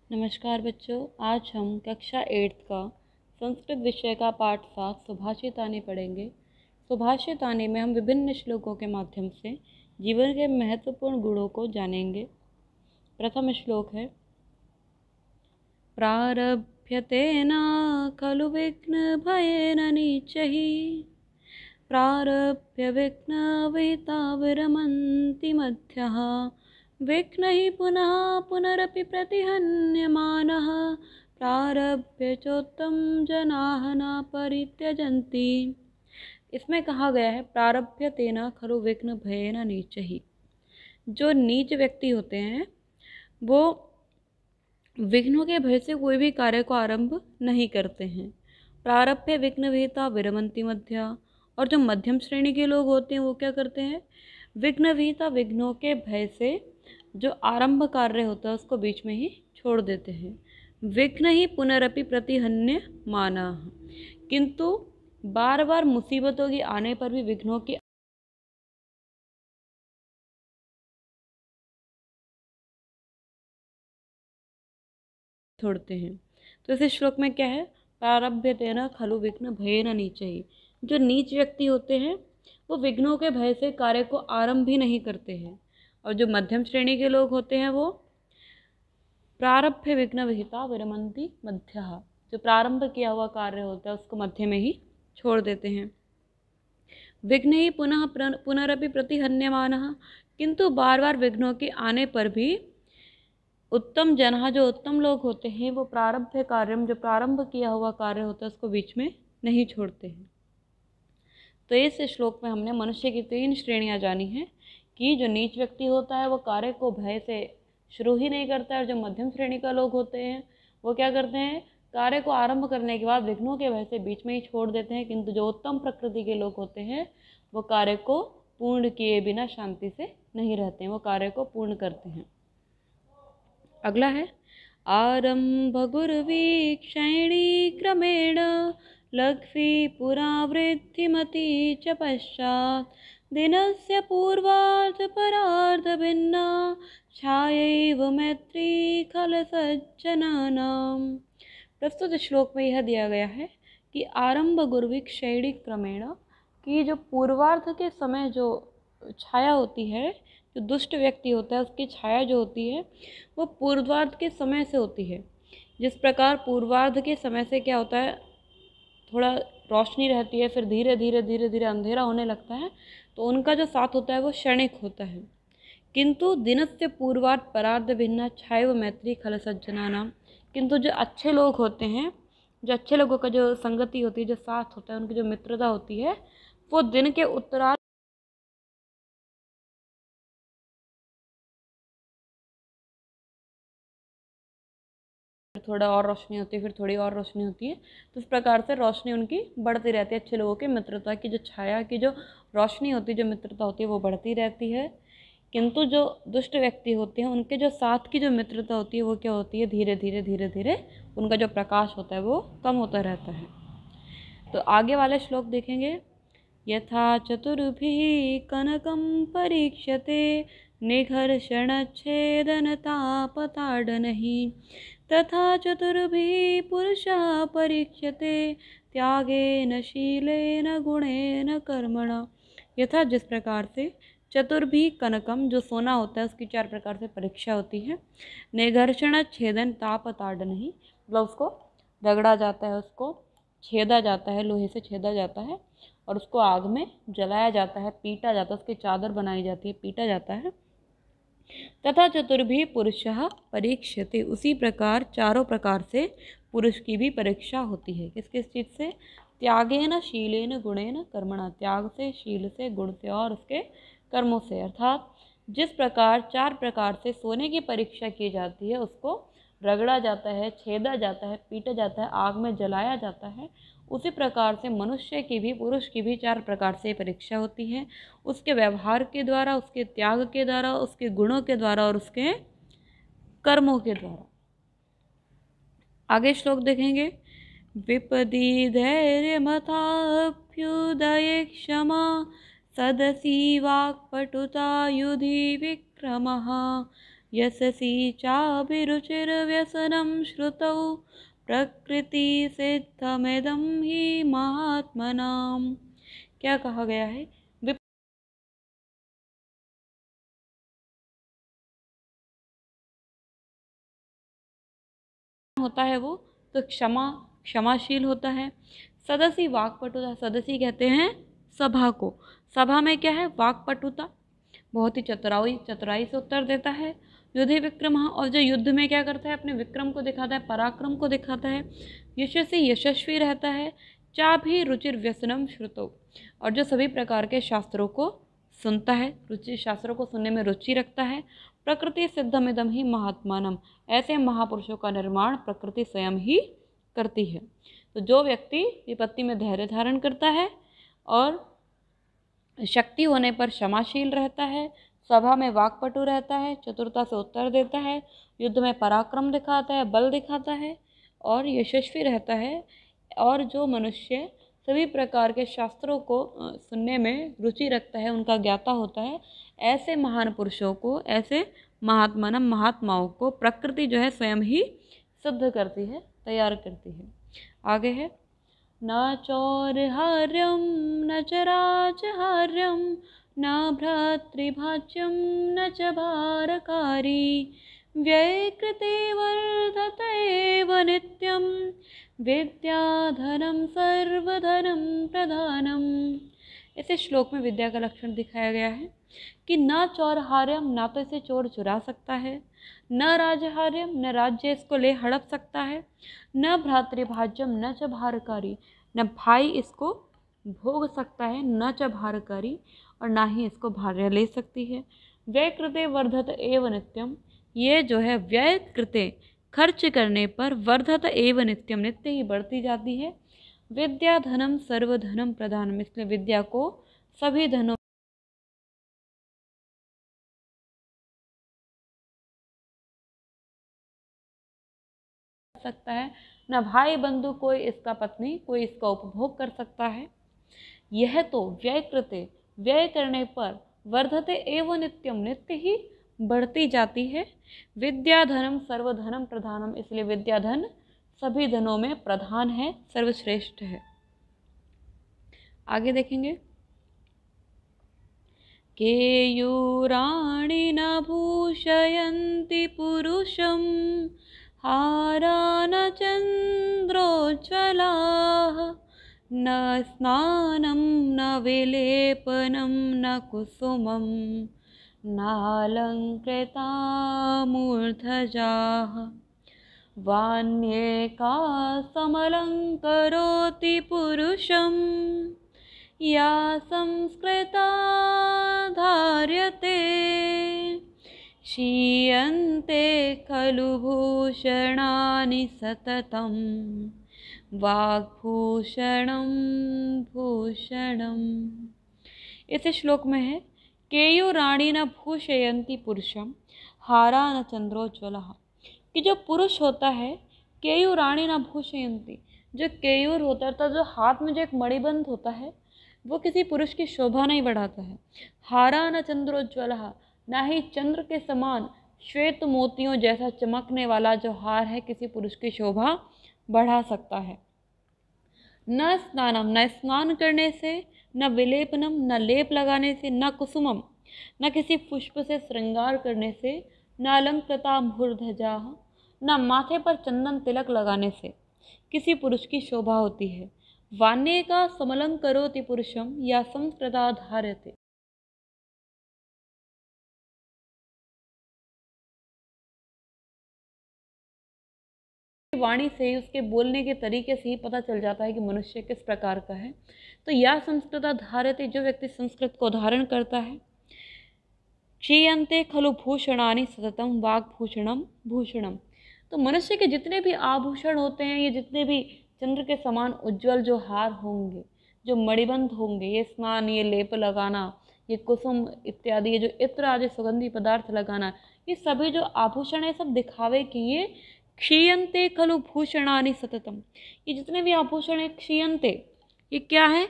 नमस्कार बच्चों, आज हम कक्षा 8 का संस्कृत विषय का पाठ 7 सुभाषितानी पढ़ेंगे। सुभाषितानी में हम विभिन्न श्लोकों के माध्यम से जीवन के महत्वपूर्ण गुणों को जानेंगे। प्रथम श्लोक है, प्रारभ्यते न खलु विघ्न भयेन नीचहि, प्रारभ्य विघ्न विहिता विरमन्ति मध्यः, विघ्न हि पुनः पुनरपि प्रतिहन्यमानः, प्रारभ्य चोत्तम जनाः न परित्यजन्ति। इसमें कहा गया है, प्रारभ्य तेना खलु विघ्न भयेन नीचहि। जो नीच व्यक्ति होते हैं वो विघ्नों के भय से कोई भी कार्य को आरंभ नहीं करते हैं। प्रारभ्य विघ्न विहिता विरमन्ति मध्या। और जो मध्यम श्रेणी के लोग होते हैं वो क्या करते हैं, विघ्न विहिता विघ्नों के भय से जो आरंभ कार्य होता है उसको बीच में ही छोड़ देते हैं। विघ्न ही पुनरपि प्रतिहन्य माना, किंतु बार बार मुसीबतों के आने पर भी विघ्नों की छोड़ते हैं। तो इस श्लोक में क्या है, प्रारभ्य तेना खलु विघ्न भयेन नीचहि। जो नीच व्यक्ति होते हैं वो विघ्नों के भय से कार्य को आरंभ भी नहीं करते हैं, और जो मध्यम श्रेणी के लोग होते हैं वो प्रारभ्य विघ्न विहिता विरमन्ति मध्यः। जो प्रारंभ किया हुआ कार्य होता है उसको मध्य में ही छोड़ देते हैं। विघ्न ही पुनः पुनरपि प्रतिहन्यमानः, किंतु बार बार विघ्नों के आने पर भी उत्तम जन, जो उत्तम लोग होते हैं वो प्रारब्ध कार्य, जो प्रारंभ किया हुआ कार्य होता है उसको बीच में नहीं छोड़ते हैं। तो इस श्लोक में हमने मनुष्य की 3 श्रेणियां जानी हैं कि जो नीच व्यक्ति होता है वो कार्य को भय से शुरू ही नहीं करता है, और जो मध्यम श्रेणी का लोग होते हैं वो क्या करते हैं, कार्य को आरंभ करने के बाद विघ्नों के भय से बीच में ही छोड़ देते हैं। किंतु जो उत्तम प्रकृति के लोग होते हैं वो कार्य को पूर्ण किए बिना शांति से नहीं रहते हैं, वो कार्य को पूर्ण करते हैं। अगला है, आरंभ गुरुवीक्षैणी क्रमेण लघ्वी पुरावृद्धिमती च पश्चात्, दिनस्य पूर्वार्ध परार्ध भिन्ना छायैव मैत्री खल सज्जनानां। प्रस्तुत श्लोक में यह दिया गया है कि आरंभ गुरुवीक्षैणी क्रमेण, कि जो पूर्वार्ध के समय जो छाया होती है, जो दुष्ट व्यक्ति होता है उसकी छाया जो होती है वो पूर्वार्ध के समय से होती है। जिस प्रकार पूर्वार्ध के समय से क्या होता है, थोड़ा रोशनी रहती है, फिर धीरे धीरे धीरे धीरे अंधेरा होने लगता है, तो उनका जो साथ होता है वो क्षणिक होता है। किंतु दिनस्य पूर्वार्ध परार्ध भिन्ना छायैव मैत्री खल सज्जनानां, किंतु जो अच्छे लोग होते हैं, जो अच्छे लोगों का जो संगति होती है, जो साथ होता है, उनकी जो मित्रता होती है, वो दिन के उत्तरार्ध थोड़ा और रोशनी होती है, फिर थोड़ी और रोशनी होती है। तो इस प्रकार से रोशनी उनकी बढ़ती रहती है। अच्छे लोगों की मित्रता की जो छाया की जो रोशनी होती है, जो मित्रता होती है वो बढ़ती रहती है। किंतु जो दुष्ट व्यक्ति होते हैं उनके जो साथ की जो मित्रता होती है वो क्या होती है, धीरे धीरे धीरे धीरे उनका जो प्रकाश होता है वो कम होता रहता है। तो आगे वाले श्लोक देखेंगे, यथा चतुर्भिः कनकं परीक्ष्यते निघर्षणच्छेदनतापताडनैः, तथा चतुर्भिः पुरुषः परीक्ष्यते त्यागेन शीलेन गुणेन कर्मणा। यथा जिस प्रकार से चतुर्भी कनकम, जो सोना होता है उसकी 4 प्रकार से परीक्षा होती है। निघर्षण छेदन ताप ताड़नहि, मतलब उसको रगड़ा जाता है, उसको छेदा जाता है, लोहे से छेदा जाता है और उसको आग में जलाया जाता है, पीटा जाता है, उसकी चादर बनाई जाती है, पीटा जाता है। तथा चतुर्भी पुरुषः परीक्ष्यते, उसी प्रकार चारों प्रकार से पुरुष की भी परीक्षा होती है। किस किस चीज़ से, त्यागेन शीलेन गुणेन कर्मणा, त्याग से, शील से, गुण से और उसके कर्मों से। अर्थात जिस प्रकार 4 प्रकार से सोने की परीक्षा की जाती है, उसको रगड़ा जाता है, छेदा जाता है, पीटा जाता है, आग में जलाया जाता है, उसी प्रकार से मनुष्य की भी, पुरुष की भी 4 प्रकार से परीक्षा होती है। उसके व्यवहार के द्वारा, उसके त्याग के द्वारा, उसके गुणों के द्वारा और उसके कर्मों के द्वारा। आगे श्लोक देखेंगे, विपदी धैर्यमथाभ्युदये क्षमा सदसी वाक्पटुता युधि विक्रमः, यशसि चाभिरुचिर्व्यसनं श्रुतौ प्रकृतिसिद्धमिदं हि महात्मनाम्। क्या कहा गया है? होता है वो तो क्षमाशील होता है। सदसी वाक्पटुता, सदसी कहते हैं सभा को। सभा में क्या है? वाक्पटुता, बहुत ही चतुराई से उत्तर देता है। युद्धि विक्रम, और जो युद्ध में क्या करता है? अपने विक्रम को दिखाता है, पराक्रम को दिखाता है। यशस्वी, यशस्वी रहता है। चाभि रुचिर व्यसनम श्रुतो, और जो सभी प्रकार के शास्त्रों को सुनता है, रुचि शास्त्रों को सुनने में रुचि रखता है। प्रकृति सिद्धमिदम ही महात्मानम, ऐसे महापुरुषों का निर्माण प्रकृति स्वयं ही करती है। तो जो व्यक्ति विपत्ति में धैर्य धारण करता है और शक्ति होने पर क्षमाशील रहता है, सभा में वाक्पटु रहता है, चतुरता से उत्तर देता है, युद्ध में पराक्रम दिखाता है, बल दिखाता है और यशस्वी रहता है, और जो मनुष्य सभी प्रकार के शास्त्रों को सुनने में रुचि रखता है, उनका ज्ञाता होता है, ऐसे महान पुरुषों को, ऐसे महात्माओं को प्रकृति जो है स्वयं ही सिद्ध करती है, तैयार करती है। आगे है, न चौर्हार्यं न च राजहार्यं न भ्रातृभाज्यं न च भारकारी व्ययकृते वर्धत एव नित्यं विद्याधनं सर्वधनं प्रधानम्। इस श्लोक में विद्या का लक्षण दिखाया गया है कि न चौर्हार्यम, ना तो इसे चोर चुरा सकता है, न राजहार्यम, न राज्य इसको ले हड़प सकता है, न भ्रातृभाज्यम न च भारकारी, न भाई इसको भोग सकता है, न च भारकारी, और ना ही इसको भार्य ले सकती है। व्यय कृते वर्धत एव नित्यम, ये जो है व्यय कृते, खर्च करने पर, वर्धत एव नित्यम, नित्य ही बढ़ती जाती है। विद्या धनम सर्वधनम प्रधानम, इसलिए विद्या को सभी धनों सकता है, न भाई बंधु कोई इसका पत्नी कोई इसका उपभोग कर सकता है। यह तो व्यय कृते, व्यय करने पर, वर्धते एवं नित्यम, नित्य ही बढ़ती जाती है। विद्या धनम सर्वधनम प्रधानम, इसलिए विद्या धन सभी धनों में प्रधान है, सर्वश्रेष्ठ है। आगे देखेंगे, केयूराणि न भूषयन्ति पुरुषं हारा न चन्द्रोज्ज्वलाः न स्नानं न विलेपनं न कुसुमं नालङ्कृता मूर्धजाः वाण्येका समलङ्करोति पुरुषं या संस्कृता धार्यते क्षीयन्ते खलु भूषणानि सततं वाग्भूषणं भूषणम्। इस श्लोक में है, केयूराणि न भूषयन्ति पुरुषम हारा न चंद्रोज्ज्वलः, कि जो पुरुष होता है, केयूराणि न भूषयन्ति, जो केयूर होता है, तो जो हाथ में जो एक मणिबंध होता है, वो किसी पुरुष की शोभा नहीं बढ़ाता है। हारा न चंद्रोज्ज्वलः, ना ही चंद्र के समान श्वेत मोतियों जैसा चमकने वाला जो हार है किसी पुरुष की शोभा बढ़ा सकता है। न स्नानम, न स्नान करने से, न विलेपनम, न लेप लगाने से, न कुसुमम, न किसी पुष्प से श्रृंगार करने से, न अलंकृता मूर्धजा, न माथे पर चंदन तिलक लगाने से किसी पुरुष की शोभा होती है। वाण्य का समलंकरोति पुरुषम या संस्कृता धार्यते, वाणी से, उसके बोलने के तरीके से ही पता चल जाता है कि मनुष्य किस प्रकार का है। तो या संस्कृता धार्यते, जो व्यक्ति संस्कृत को धारण करता है। क्षीयन्ते खलु भूषणानि सततम वाग्भूषणम भूषणम, तो मनुष्य के जितने भी आभूषण होते हैं, ये जितने भी चंद्र के समान उज्जवल जो हार होंगे, जो मणिबंध होंगे, ये स्नान, ये लेप लगाना, ये कुसुम इत्यादि, ये जो इत्र आदि सुगंधी पदार्थ लगाना, ये सभी जो आभूषण है सब दिखावे के ये क्षीयन्ते खलु भूषणानि सततम, ये जितने भी आभूषण है क्षीयन्ते, ये क्या है?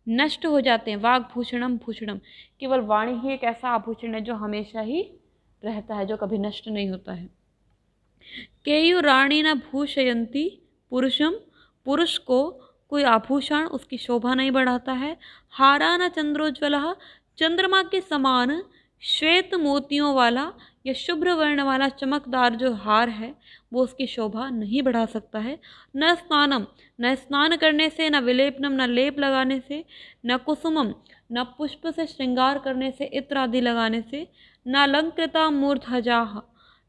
नष्ट हो जाते हैं। वाग्भूषणम भूषणम, केवल वाणी ही एक ऐसा आभूषण है जो हमेशा ही रहता है, जो कभी नष्ट नहीं होता है। केयूराणी न भूषयंती पुरुषम, पुरुष को कोई आभूषण उसकी शोभा नहीं बढ़ाता है। हारा न चंद्रोज्वल, चंद्रमा के समान श्वेत मोतियों वाला या शुभ्र वर्ण वाला चमकदार जो हार है वो उसकी शोभा नहीं बढ़ा सकता है। न स्नानम, न स्नान करने से, न विलेपनम, न लेप लगाने से, न कुसुमम, न पुष्प से श्रृंगार करने से, इत्र आदि लगाने से, न अलंकृता मूर्धजाः,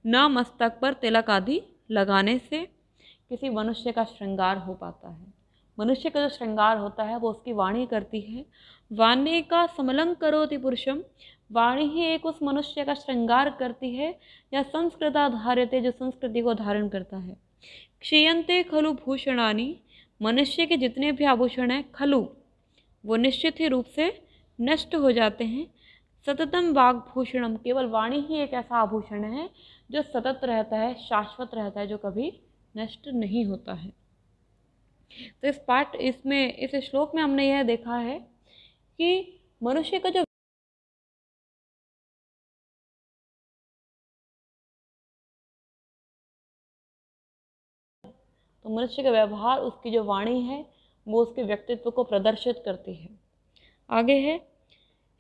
न मस्तक पर तिलक आदि लगाने से किसी मनुष्य का श्रृंगार हो पाता है। मनुष्य का जो श्रृंगार होता है वो उसकी वाणी करती है। वाणी का समलंग करोति पुरुषम, वाणी ही एक उस मनुष्य का श्रृंगार करती है, या संस्कृता धार्यते, जो संस्कृति को धारण करता है। क्षीयन्ते खलु भूषणानि, मनुष्य के जितने भी आभूषण हैं खलु वो निश्चित ही रूप से नष्ट हो जाते हैं। सततम वाग्भूषणम, केवल वाणी ही एक ऐसा आभूषण है जो सतत रहता है, शाश्वत रहता है, जो कभी नष्ट नहीं होता है। तो इस श्लोक में हमने यह देखा है कि मनुष्य का जो तो मनुष्य का व्यवहार, उसकी जो वाणी है वो उसके व्यक्तित्व को प्रदर्शित करती है। आगे है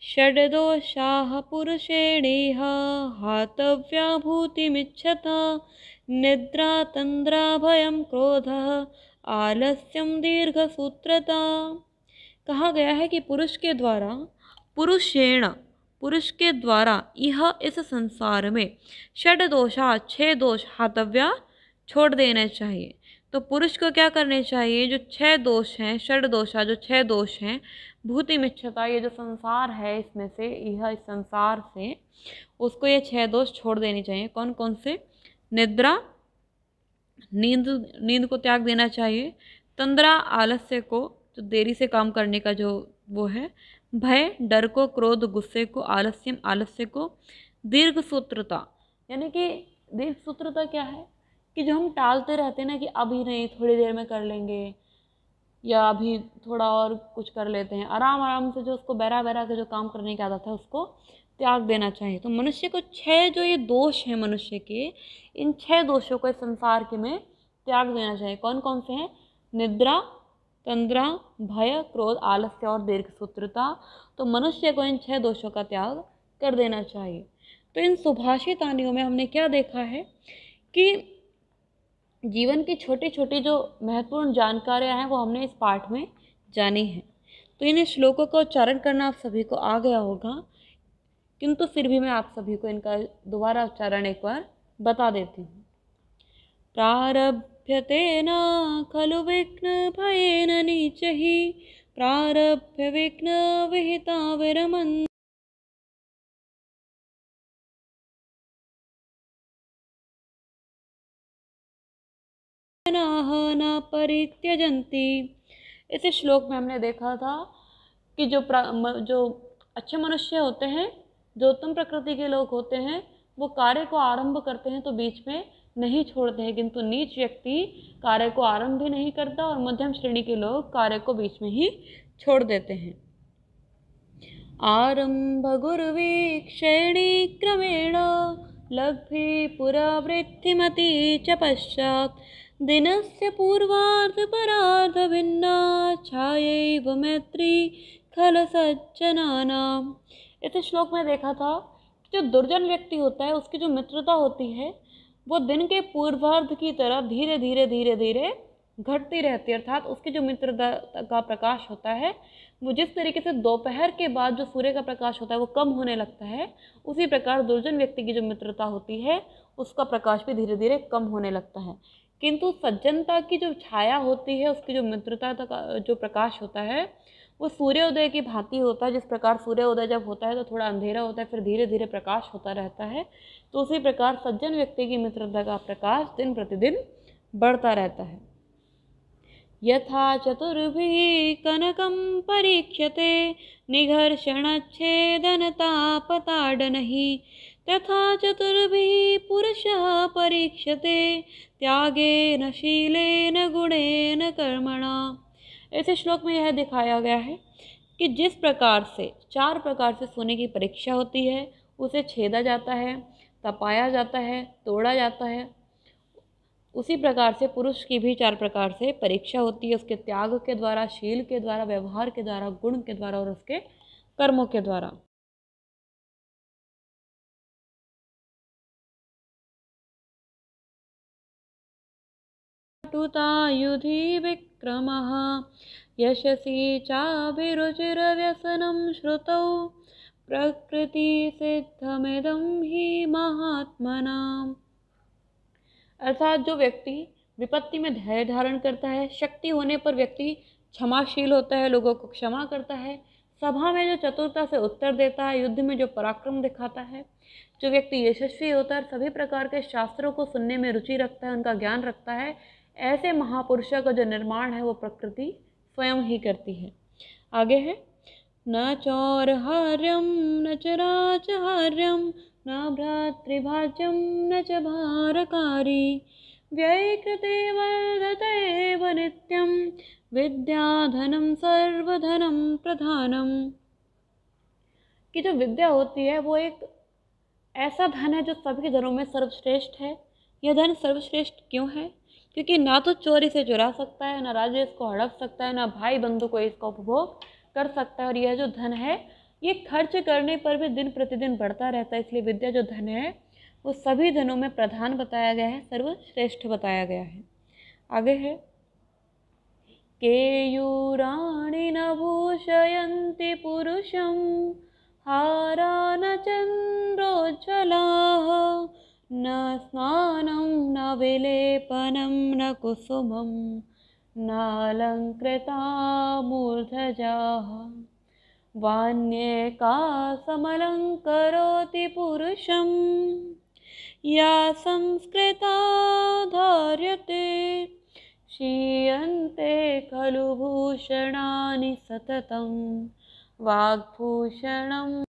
षड्दोषाः पुरुषेणेह हातव्या भूतिमिच्छता, निद्रा तन्द्रा भयं क्रोधः आलस्यम दीर्घसूत्रता। कहा गया है कि पुरुष के द्वारा, पुरुषेण, पुरुष के द्वारा, यह इस संसार में षड्दोषा, 6 दोष, हातव्या, छोड़ देने चाहिए। तो पुरुष को क्या करने चाहिए? जो 6 दोष हैं, षड्दोषा, जो 6 दोष हैं, भूतिमिच्छता, ये जो संसार है इसमें से, यह इस संसार से उसको ये 6 दोष छोड़ देने चाहिए। कौन कौन से? निद्रा, नींद को त्याग देना चाहिए। तंद्रा, आलस्य को, जो देरी से काम करने का जो वो है। भय, डर को। क्रोध, गुस्से को। आलस्यम, आलस्य को। दीर्घ सूत्रता, यानी कि दीर्घ सूत्रता क्या है कि जो हम टालते रहते हैं ना, कि अभी नहीं, थोड़ी देर में कर लेंगे, या अभी थोड़ा और कुछ कर लेते हैं, आराम आराम से जो उसको बैरा बैरा के जो काम करने की आदत है उसको त्याग देना चाहिए। तो मनुष्य को 6 जो ये दोष हैं मनुष्य के, इन 6 दोषों को इस संसार के में त्याग देना चाहिए। कौन कौन से हैं? निद्रा, तंद्रा, भय, क्रोध, आलस्य और दीर्घसूत्रता। तो मनुष्य को इन 6 दोषों का त्याग कर देना चाहिए। तो इन सुभाषितानियों में हमने क्या देखा है कि जीवन की छोटी छोटी जो महत्वपूर्ण जानकारियाँ हैं वो हमने इस पाठ में जानी हैं। तो इन श्लोकों का उच्चारण करना आप सभी को आ गया होगा, किंतु फिर भी मैं आप सभी को इनका दोबारा उच्चारण एक बार बता देती हूँ। प्रारभ्यते न खलु विघ्न भयेन नीचहि, प्रारभ्य विघ्न विहिता विरमन् न परित्यजन्ति। इस श्लोक में हमने देखा था कि जो अच्छे मनुष्य होते हैं, जो उत्तम प्रकृति के लोग होते हैं, वो कार्य को आरंभ करते हैं तो बीच में नहीं छोड़ते हैं, किंतु नीच व्यक्ति कार्य को आरंभ भी नहीं करता और मध्यम श्रेणी के लोग कार्य को बीच में ही छोड़ देते हैं। आरंभ गुरुवीक्षेणी क्रमेण लग्भि पुरावृत्तिमती च पश्चात्, दिनस्य पूर्वार्ध परार्ध भिन्ना छायैव मैत्री खल सज्जनानाम। इस श्लोक में देखा था कि जो दुर्जन व्यक्ति होता है उसकी जो मित्रता होती है वो दिन के पूर्वार्ध की तरह धीरे धीरे धीरे धीरे घटती रहती है। अर्थात उसकी जो मित्रता का प्रकाश होता है वो जिस तरीके से दोपहर के बाद जो सूर्य का प्रकाश होता है वो कम होने लगता है, उसी प्रकार दुर्जन व्यक्ति की जो मित्रता होती है उसका प्रकाश भी धीरे धीरे कम होने लगता है। किंतु सज्जनता की जो छाया होती है, उसकी जो मित्रता का जो प्रकाश होता है वो सूर्योदय की भांति होता है। जिस प्रकार सूर्योदय जब होता है तो थोड़ा अंधेरा होता है, फिर धीरे धीरे प्रकाश होता रहता है, तो उसी प्रकार सज्जन व्यक्ति की मित्रता का प्रकाश दिन प्रतिदिन बढ़ता रहता है। यथा चतुर्भिः कनकं परीक्ष्यते निघर्षणच्छेदनतापताडनैः, तथा चतुर्भिः पुरुषः परीक्ष्यते त्यागेन शीलेन गुणेन कर्मणा। ऐसे श्लोक में यह दिखाया गया है कि जिस प्रकार से 4 प्रकार से सोने की परीक्षा होती है उसे छेदा जाता है, तपाया जाता है, तोड़ा जाता है। उसी प्रकार से पुरुष की भी 4 प्रकार से परीक्षा होती है, उसके त्याग के द्वारा, शील के द्वारा, व्यवहार के द्वारा, गुण के द्वारा और उसके कर्मों के द्वारा। टुतायुधि विक्रमः यशसि चाभिरुचिरव्यसनं श्रुतौ प्रकृतिसिद्धमिदं हि महात्मनाम्। अर्थात जो व्यक्ति विपत्ति में धैर्य धारण करता है, शक्ति होने पर व्यक्ति क्षमाशील होता है, लोगों को क्षमा करता है, सभा में जो चतुरता से उत्तर देता है, युद्ध में जो पराक्रम दिखाता है, जो व्यक्ति यशस्वी होता है, सभी प्रकार के शास्त्रों को सुनने में रुचि रखता है, उनका ज्ञान रखता है, ऐसे महापुरुषों का जो निर्माण है वो प्रकृति स्वयं ही करती है। आगे है न चौरहार्यम न च राजहार्यम न भ्रातृभाज्यम न च भारकारी व्ययकृते वर्धतेव नित्यं विद्याधनं सर्वधनं प्रधानम। कि जो विद्या होती है वो एक ऐसा धन है जो सभी धनों में सर्वश्रेष्ठ है। यह धन सर्वश्रेष्ठ क्यों है? क्योंकि ना तो चोरी से चुरा सकता है, ना राजा इसको हड़प सकता है, ना भाई बंधु को इसका उपभोग कर सकता है। और यह जो धन है ये खर्च करने पर भी दिन प्रतिदिन बढ़ता रहता है। इसलिए विद्या जो धन है वो सभी धनों में प्रधान बताया गया है, सर्वश्रेष्ठ बताया गया है। आगे है केयूराणि न भूषयन्ति पुरुषं हारा न चन्द्रोज्ज्वलाः न स्नानं न विलेपनं न कुसुमं नालङ्कृता मूर्धजाः वाण्येका समलङ्करोति पुरुषं या संस्कृता धार्यते क्षीयन्ते खलु भूषणानि सततं वाग्भूषणम्।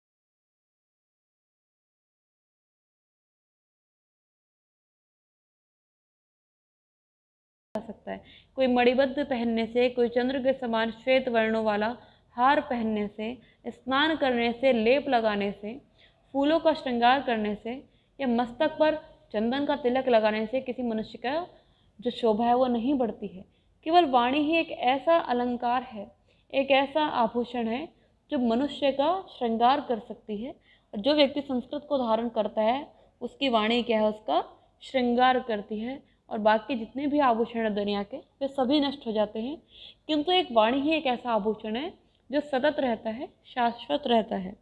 सकता है कोई मणिबद्ध पहनने से, कोई चंद्र के समान श्वेत वर्णों वाला हार पहनने से, स्नान करने से, लेप लगाने से, फूलों का श्रृंगार करने से या मस्तक पर चंदन का तिलक लगाने से किसी मनुष्य का जो शोभा है वो नहीं बढ़ती है। केवल वाणी ही एक ऐसा अलंकार है, एक ऐसा आभूषण है जो मनुष्य का श्रृंगार कर सकती है। और जो व्यक्ति संस्कृत को धारण करता है उसकी वाणी क्या है, उसका श्रृंगार करती है। और बाकी जितने भी आभूषण है दुनिया के वे सभी नष्ट हो जाते हैं, किंतु एक वाणी ही एक ऐसा आभूषण है जो सतत रहता है, शाश्वत रहता है।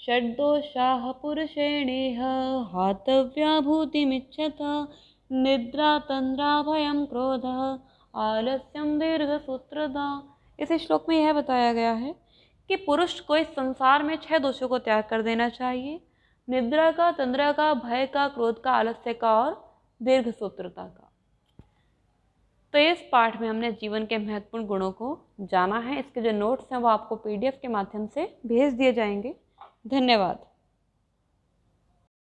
षड्दोषाः पुरुषेणेह हातव्या भूतिमिच्छता निद्रा तंद्रा भयं क्रोधः आलस्यं दीर्घसूत्रता। इस श्लोक में यह बताया गया है कि पुरुष को इस संसार में 6 दोषों को त्याग कर देना चाहिए, निद्रा का, तंद्रा का, भय का, क्रोध का, आलस्य का और दीर्घसूत्रता का। तो इस पाठ में हमने जीवन के महत्वपूर्ण गुणों को जाना है। इसके जो नोट्स हैं वो आपको PDF के माध्यम से भेज दिए जाएंगे। धन्यवाद।